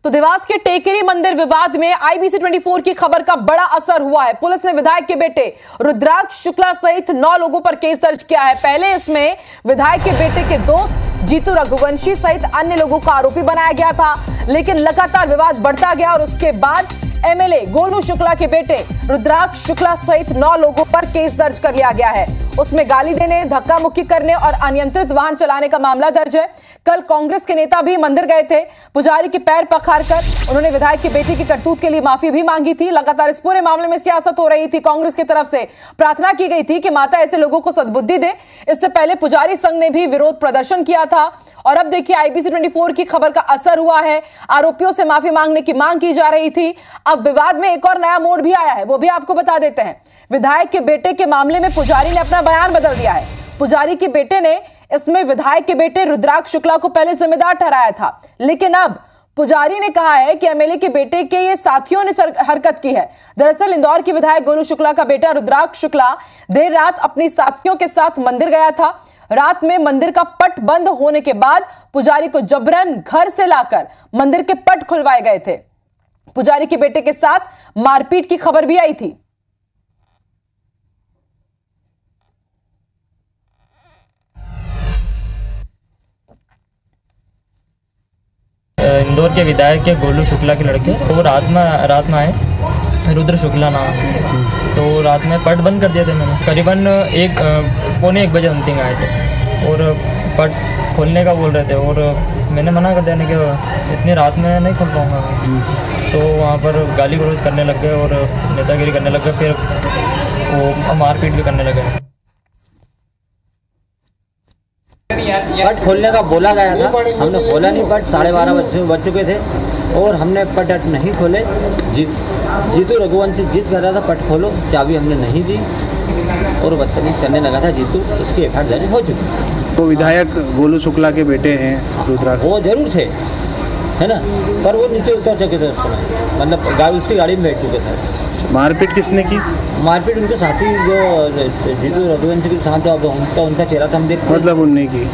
तो देवास के टेकरी मंदिर विवाद में IBC 24 की खबर का बड़ा असर हुआ है। पुलिस ने विधायक के बेटे रुद्राक्ष शुक्ला सहित 9 लोगों पर केस दर्ज किया है। पहले इसमें विधायक के बेटे के दोस्त जीतू रघुवंशी सहित अन्य लोगों को आरोपी बनाया गया था, लेकिन लगातार विवाद बढ़ता गया और उसके बाद MLA गोलू शुक्ला के बेटे रुद्राक्ष शुक्ला सहित 9 लोगों पर केस दर्ज कर लिया गया है। उसमें गाली देने, धक्का मुक्की करने और अनियंत्रित वाहन चलाने का मामला दर्ज है। कल कांग्रेस के नेता भी मंदिर गए थे। पुजारी के पैर पखारकर उन्होंने विधायक की बेटी की करतूत के लिए माफी भी मांगी थी। लगातार इस पूरे मामले में सियासत हो रही थी। कांग्रेस की तरफ से प्रार्थना की गई थी कि माता ऐसे लोगों को सद्बुद्धि दे। इससे पहले पुजारी संघ ने भी विरोध प्रदर्शन किया था और अब देखिए IBC 24 की खबर का असर हुआ है। आरोपियों से माफी मांगने की मांग की जा रही थी। अब विवाद में एक और नया मोड़ भी आया है, वो भी आपको बता देते हैं। विधायक के बेटे के मामले में पुजारी ने अपना बयान बदल दिया है। पुजारी के बेटे ने इसमें विधायक के बेटे रुद्राक्ष शुक्ला को पहले जिम्मेदार ठहराया था, लेकिन अब पुजारी ने कहा है कि MLA के बेटे के ये साथियों ने हरकत की है। दरअसल इंदौर के विधायक गोलू शुक्ला का बेटा रुद्राक्ष शुक्ला देर रात अपनी साथियों के साथ मंदिर गया था। रात में मंदिर का पट बंद होने के बाद पुजारी को जबरन घर से लाकर मंदिर के पट खुलवाए गए थे। पुजारी के बेटे के साथ मारपीट की खबर भी आई थी। इंदौर के विधायक के गोलू शुक्ला के लड़के वो रात में आए, रुद्र शुक्ला नाम। तो रात में पट बंद कर दिए थे मैंने। करीबन 1-1:15 बजे समथिंग आए थे और पट खोलने का बोल रहे थे और मैंने मना कर दिया कि इतनी रात में नहीं खोल पाऊँगा। तो वहाँ पर गाली गलौज करने लग गए और नेतागिरी करने लग गए, फिर वो मारपीट भी करने लगे। पट खोलने का बोला गया था, हमने खोला नहीं। पट 12:30 बज चुके थे और हमने पट नहीं खोले। जीतू रघुवंशी जिद कर रहा था पट खोलो, चाबी हमने नहीं दी और बदतमीज करने लगा था जीतू। उसकी FIR दर्ज हो चुकी। तो विधायक गोलू शुक्ला के बेटे हैं रुद्राक्ष, वो जरूर थे, है ना, पर वो नीचे उतर चुके थे उस समय, मतलब उसकी गाड़ी में बैठ चुके थे। मारपीट किसने की? मारपीट उनके साथी जो जीतू रघुवंशी के साथ उनका चेहरा था हम देखते, मतलब उनने की।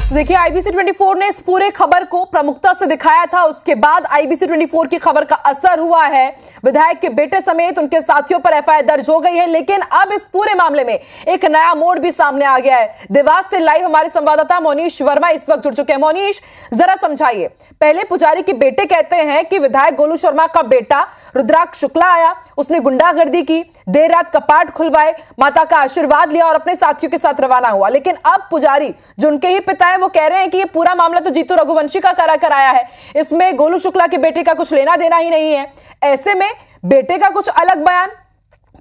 तो देखिए IBC 24 ने इस पूरे खबर को प्रमुखता से दिखाया था। उसके बाद IBC 24 की खबर का असर हुआ है। विधायक के बेटे समेत उनके साथियों पर FIR दर्ज हो गई है, लेकिन अब इस पूरे मामले में एक नया मोड़ भी सामने आ गया है। देवास से लाइव हमारे संवाददाता मोनीश वर्मा इस वक्त जुड़ चुके हैं। मोनीश, जरा समझाइए। पहले पुजारी के बेटे कहते हैं कि विधायक गोलू शर्मा का बेटा रुद्राक्ष शुक्ला आया, उसने गुंडागर्दी की, देर रात कपाट खुलवाए, माता का आशीर्वाद लिया और अपने साथियों के साथ रवाना हुआ। लेकिन अब पुजारी जो उनके ही पिता है वो कह रहे हैं कि ये पूरा मामला तो जीतू रघुवंशी का कराया है, इसमें गोलू शुक्ला के बेटे का कुछ लेना देना ही नहीं है। ऐसे में बेटे का कुछ अलग बयान,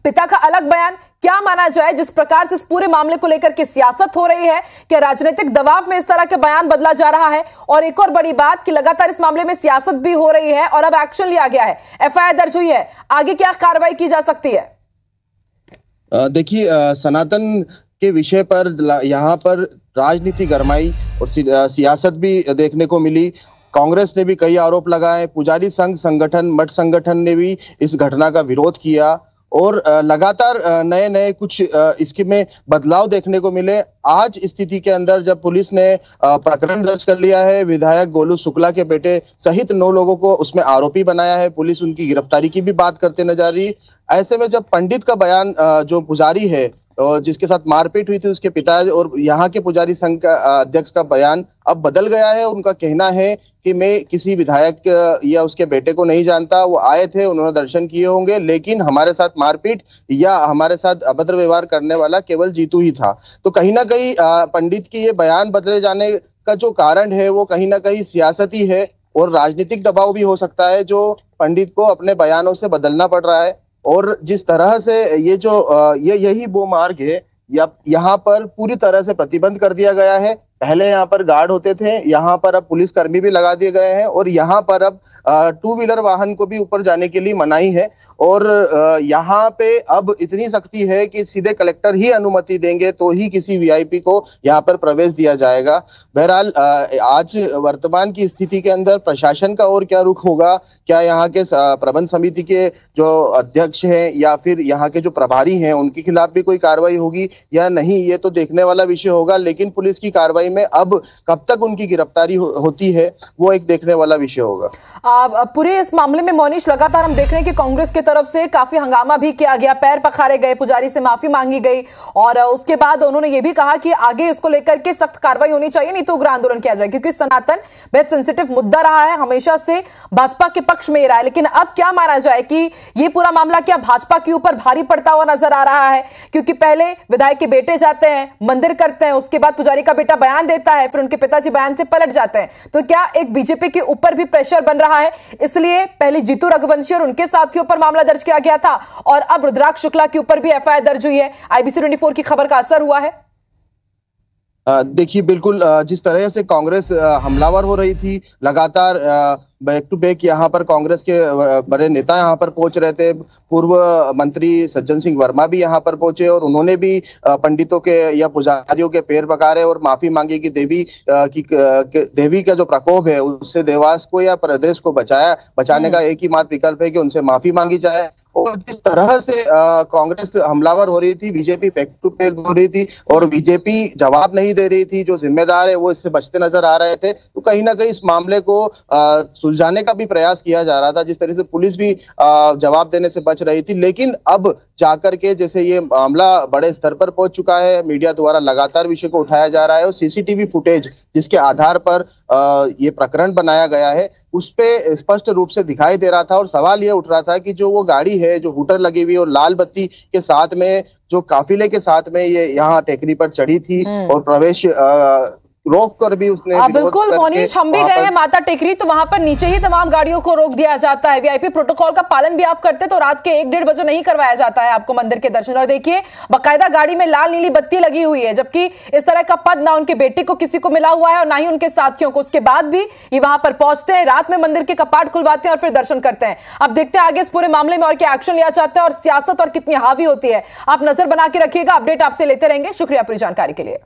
पिता का अलग बयान, क्या माना जाए जिस प्रकार से इस पूरे मामले को लेकर के सियासत हो रही है? क्या राजनीतिक दबाव में इस तरह के बयान बदला जा रहा है? और एक और बड़ी बात कि लगातार इस मामले में सियासत भी हो रही है और अब एक्शन लिया गया है, FIR दर्ज हुई है, आगे क्या कार्रवाई की जा सकती है? देखिए, सनातन के विषय पर यहाँ पर राजनीति गरमाई और सियासत भी देखने को मिली। कांग्रेस ने भी कई आरोप लगाए, पुजारी संघ संगठन, मठ संगठन ने भी इस घटना का विरोध किया और लगातार नए कुछ इसके में बदलाव देखने को मिले। आज स्थिति के अंदर जब पुलिस ने प्रकरण दर्ज कर लिया है, विधायक गोलू शुक्ला के बेटे सहित 9 लोगों को उसमें आरोपी बनाया है, पुलिस उनकी गिरफ्तारी की भी बात करते नजर आ रही। ऐसे में जब पंडित का बयान, जो पुजारी है जिसके साथ मारपीट हुई थी, उसके पिता और यहाँ के पुजारी संघ का अध्यक्ष का बयान अब बदल गया है। उनका कहना है कि मैं किसी विधायक या उसके बेटे को नहीं जानता, वो आए थे, उन्होंने दर्शन किए होंगे, लेकिन हमारे साथ मारपीट या हमारे साथ अभद्र व्यवहार करने वाला केवल जीतू ही था। तो कहीं ना कहीं पंडित की ये बयान बदले जाने का जो कारण है वो कहीं ना कहीं सियासती है और राजनीतिक दबाव भी हो सकता है, जो पंडित को अपने बयानों से बदलना पड़ रहा है। और जिस तरह से ये जो यही वो मार्ग है, यहाँ पर पूरी तरह से प्रतिबंध कर दिया गया है। पहले यहाँ पर गार्ड होते थे, यहाँ पर अब पुलिस कर्मी भी लगा दिए गए हैं और यहाँ पर अब 2 व्हीलर वाहन को भी ऊपर जाने के लिए मनाही है। और यहाँ पे अब इतनी सख्ती है कि सीधे कलेक्टर ही अनुमति देंगे तो ही किसी VIP को यहाँ पर प्रवेश दिया जाएगा। बहरहाल आज वर्तमान की स्थिति के अंदर प्रशासन का और क्या रुख होगा, क्या यहाँ के प्रबंध समिति के जो अध्यक्ष हैं या फिर यहाँ के जो प्रभारी हैं उनके खिलाफ भी कोई कार्रवाई होगी या नहीं, ये तो देखने वाला विषय होगा। लेकिन पुलिस की कार्रवाई में अब कब तक उनकी गिरफ्तारी होती है वो एक देखने वाला विषय होगा। पूरे इस मामले में मोनीश लगातार हम देख रहे हैं कि कांग्रेस की तरफ से काफी हंगामा भी किया गया, पैर पखारे गए, पुजारी से माफी मांगी गई और उसके बाद उन्होंने ये भी कहा कि आगे इसको लेकर के सख्त कार्रवाई होनी चाहिए, नहीं तो उग्र आंदोलन किया जाए, क्योंकि सनातन बेहद सेंसिटिव मुद्दा रहा है, हमेशा से भाजपा के पक्ष में रहा है। लेकिन अब क्या माना जाए कि ये पूरा मामला क्या भाजपा के ऊपर भारी पड़ता हुआ नजर आ रहा है, क्योंकि पहले विधायक के बेटे जाते हैं, मंदिर करते हैं, उसके बाद पुजारी का बेटा बयान देता है, फिर उनके पिताजी बयान से पलट जाते हैं, तो क्या एक बीजेपी के ऊपर भी प्रेशर बन रहा है? इसलिए पहले जीतू रघुवंशी और उनके साथियों पर मामला दर्ज किया गया था और अब रुद्राक्ष शुक्ला के ऊपर भी एफआईआर दर्ज हुई है। IBC 24 की खबर का असर हुआ है? देखिए बिल्कुल, जिस तरह से कांग्रेस हमलावर हो रही थी, लगातार बैक टू बैक यहाँ पर कांग्रेस के बड़े नेता यहाँ पर पहुंच रहे थे। पूर्व मंत्री सज्जन सिंह वर्मा भी यहाँ पर पहुंचे और उन्होंने भी पंडितों के या पुजारियों के पैर पखारे और माफी मांगी कि देवी का जो प्रकोप है उससे देवास को या प्रदेश को बचाने का एक ही मात्र विकल्प है कि उनसे माफी मांगी जाए। और जिस तरह से कांग्रेस हमलावर हो रही थी, बीजेपी बैक टू बैक हो रही थी और बीजेपी जवाब नहीं दे रही थी, जो जिम्मेदार है वो इससे बचते नजर आ रहे थे, तो कहीं ना कहीं इस मामले को सुलझाने का भी प्रयास किया जा रहा था। जिस तरह से पुलिस भी जवाब देने से बच रही थी, लेकिन अब जाकर के जैसे ये मामला बड़े स्तर पर पहुंच चुका है, मीडिया द्वारा लगातार विषय को उठाया जा रहा है और CCTV फुटेज जिसके आधार पर ये प्रकरण बनाया गया है उस पे स्पष्ट रूप से दिखाई दे रहा था। और सवाल ये उठ रहा था कि जो वो गाड़ी है जो हूटर लगी हुई और लाल बत्ती के साथ में जो काफिले के साथ में ये यहाँ टेकरी पर चढ़ी थी और प्रवेश रोक कर भी उसने बिल्कुल मोनीश, हम भी गए हैं माता टेकरी, तो वहां पर नीचे ही तमाम गाड़ियों को रोक दिया जाता है। VIP प्रोटोकॉल का पालन भी आप करते तो रात के 1-1:30 बजे नहीं करवाया जाता है आपको मंदिर के दर्शन। और देखिए बाकायदा गाड़ी में लाल नीली बत्ती लगी हुई है, जबकि इस तरह का पद ना उनके बेटे को किसी को मिला हुआ है और ना ही उनके साथियों को। उसके बाद भी ये वहां पर पहुंचते हैं, रात में मंदिर के कपाट खुलवाते हैं और फिर दर्शन करते हैं। अब देखते हैं आगे इस पूरे मामले में और क्या एक्शन लिया जाता है और सियासत और कितनी हावी होती है। आप नजर बना के रखिएगा, अपडेट आपसे लेते रहेंगे। शुक्रिया पूरी जानकारी के लिए।